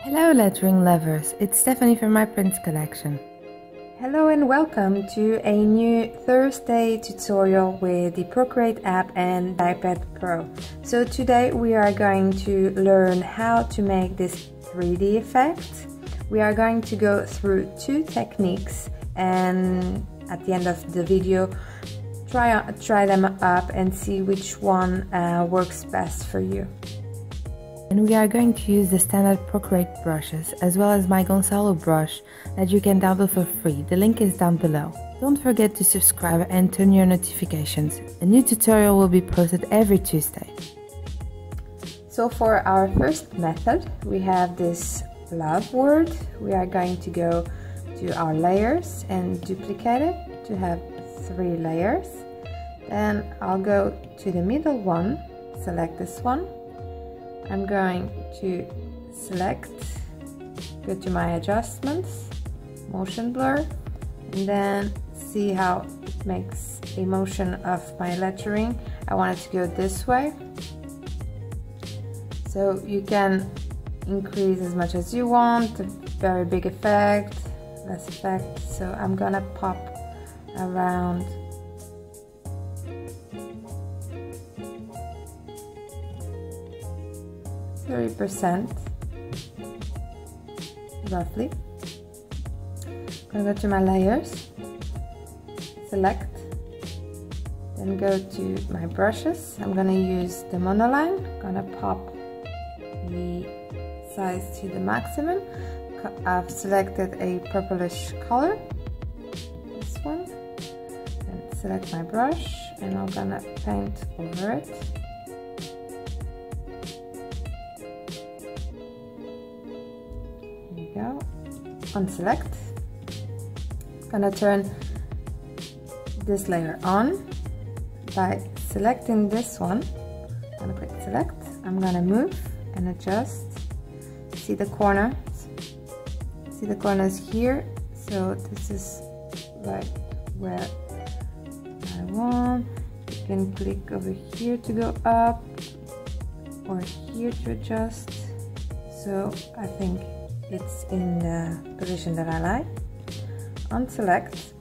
Hello lettering lovers, it's Stephanie from my prints collection. Hello and welcome to a new Thursday tutorial with the Procreate app and iPad Pro. So today we are going to learn how to make this 3D effect. We are going to go through two techniques and at the end of the video try them up and see which one works best for you. And we are going to use the standard Procreate brushes as well as my Gonzalo brush that you can download for free. The link is down below. Don't forget to subscribe and turn your notifications. A new tutorial will be posted every Tuesday. So for our first method, we have this love word. We are going to go to our layers and duplicate it to have 3 layers. Then I'll go to the middle one, select this one. I'm going to select, go to my adjustments, motion blur, and then see how it makes a motion of my lettering. I want it to go this way. So you can increase as much as you want, a very big effect, less effect. So I'm gonna pop around 30% roughly. I'm gonna go to my layers, select, then go to my brushes. I'm gonna use the monoline, gonna pop the size to the maximum. I've selected a purplish color, this one, and select my brush and I'm gonna paint over it. Go on select. Gonna turn this layer on by selecting this one. I'm gonna click select. I'm gonna move and adjust. See the corners? See the corners here? So this is right where I want. You can click over here to go up or here to adjust. So I think it's in the position that I like. Unselect,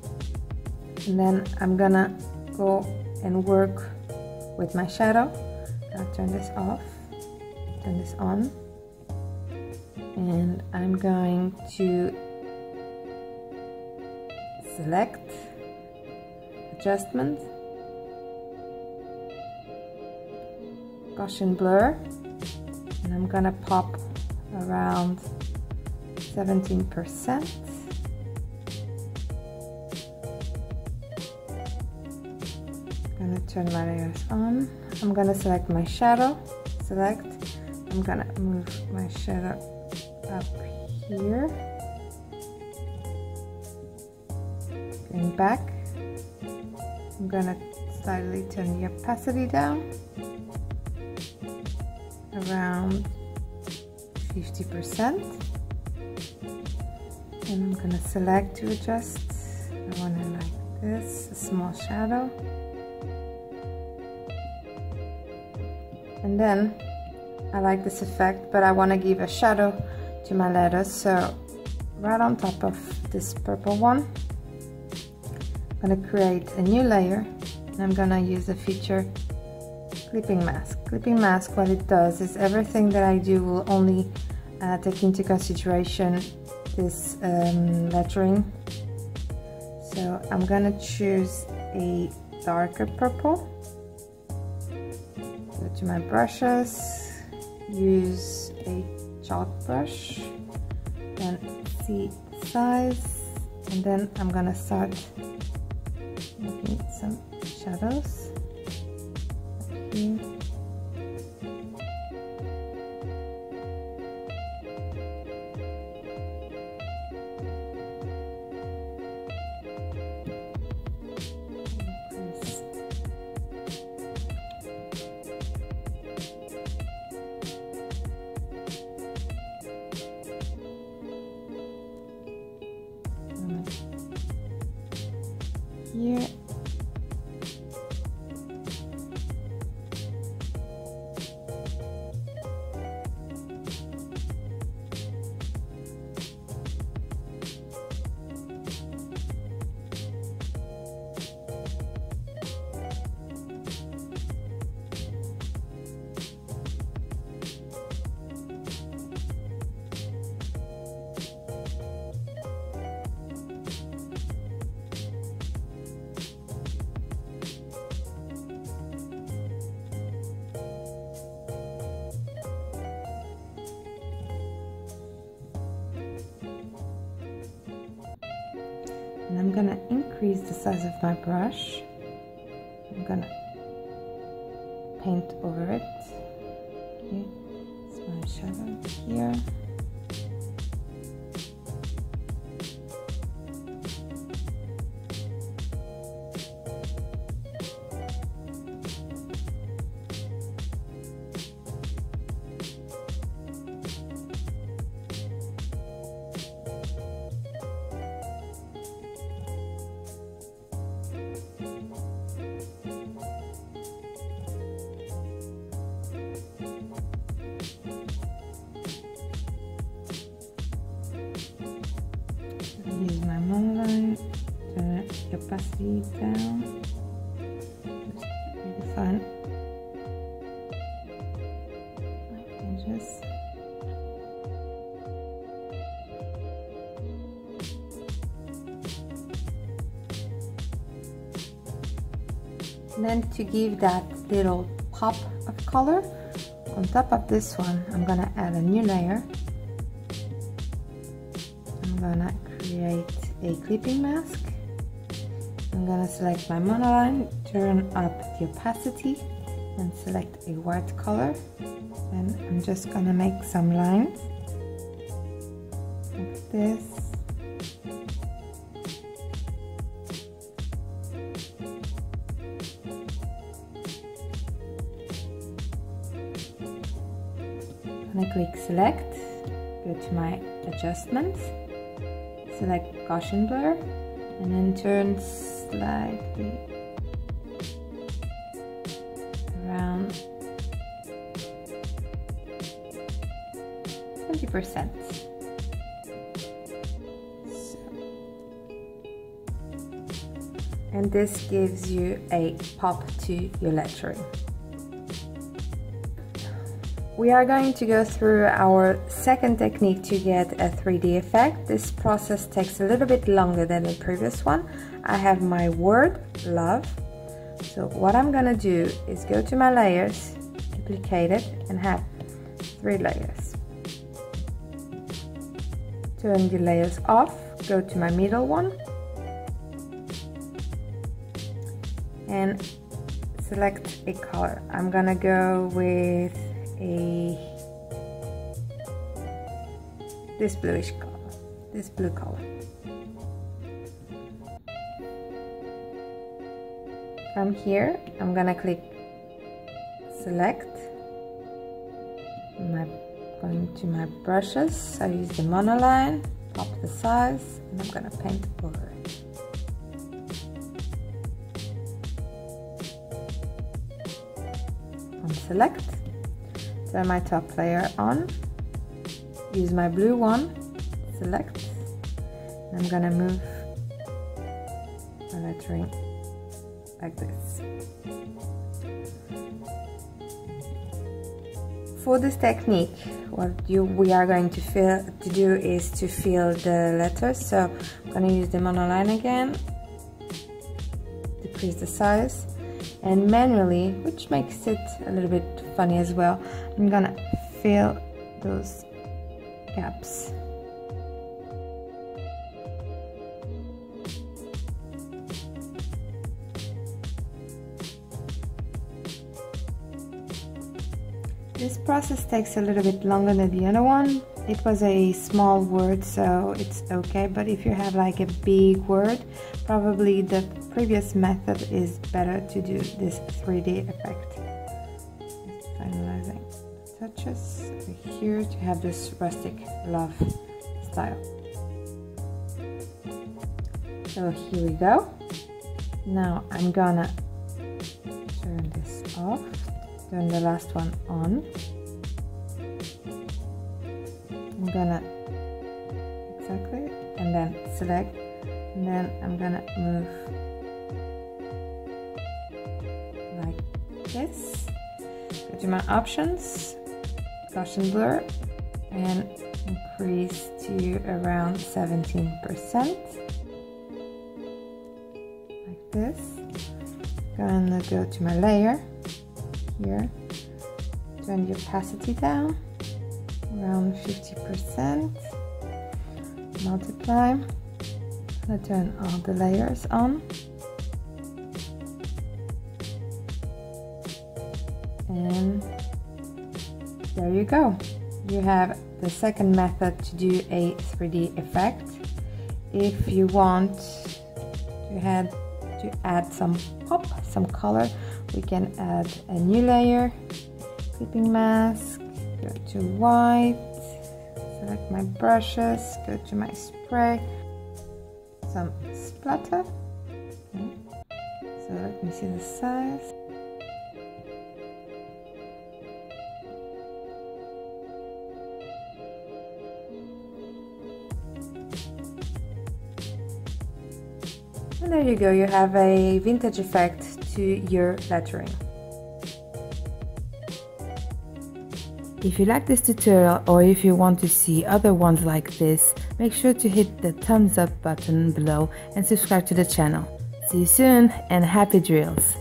and then I'm gonna go and work with my shadow. I'll turn this off, turn this on, and I'm going to select adjustment, Gaussian blur, and I'm gonna pop around 17%. I'm gonna turn my layers on. I'm gonna select my shadow, select. I'm gonna move my shadow up here. Going back. I'm gonna slightly turn the opacity down around 50%. And I'm gonna select to adjust. I want it like this, a small shadow. And then I like this effect, but I want to give a shadow to my letters. So right on top of this purple one, I'm gonna create a new layer, and I'm gonna use the feature clipping mask. Clipping mask, what it does is everything that I do will only take into consideration this lettering. So I'm gonna choose a darker purple, go to my brushes, use a chalk brush and see size, and then I'm gonna start making some shadows up here. Here And I'm gonna increase the size of my brush. I'm gonna paint over it. Okay, it's my shadow here. Use my monoline, turn the opacity down, just redefine my edges. And then to give that little pop of color, on top of this one, I'm gonna add a new layer. I'm gonna create a clipping mask. I'm gonna select my monoline, turn up the opacity, and select a white color. And I'm just gonna make some lines like this. I'm gonna click select, go to my adjustments, select Gaussian blur, and then turn slightly around 20%. And this gives you a pop to your lettering. We are going to go through our second technique to get a 3D effect. This process takes a little bit longer than the previous one. I have my word, love. So what I'm gonna do is go to my layers, duplicate it, and have 3 layers. Turn the layers off, go to my middle one, and select a color. I'm gonna go with this bluish color, this blue color. From here, I'm gonna click select. Going to my brushes, I use the monoline, pop the size, and I'm gonna paint over it. And select. Turn my top layer on, use my blue one, select, and I'm gonna move my lettering like this. For this technique, what we are going to do is to fill the letters. So I'm gonna use the monoline again, decrease the size, and manually, which makes it a little bit funny as well, I'm gonna fill those gaps. This process takes a little bit longer than the other one. It was a small word, so it's okay, but if you have like a big word, probably the previous method is better to do this 3D effect. Just finalizing touches over here to have this rustic love style. So here we go. Now I'm gonna turn this off, turn the last one on. I'm gonna exactly, and then select, and then I'm gonna move like this. Go to my options, Gaussian blur, and increase to around 17%, like this. Gonna go to my layer here, turn the opacity down around 50%, multiply, I'm gonna turn all the layers on. And there you go. You have the second method to do a 3D effect. If you want to add some pop, some color, we can add a new layer, clipping mask, go to white, select my brushes, go to my spray, some splatter. So let me see the size. And there you go, you have a vintage effect to your lettering. If you like this tutorial or if you want to see other ones like this, make sure to hit the thumbs up button below and subscribe to the channel. See you soon and happy drills!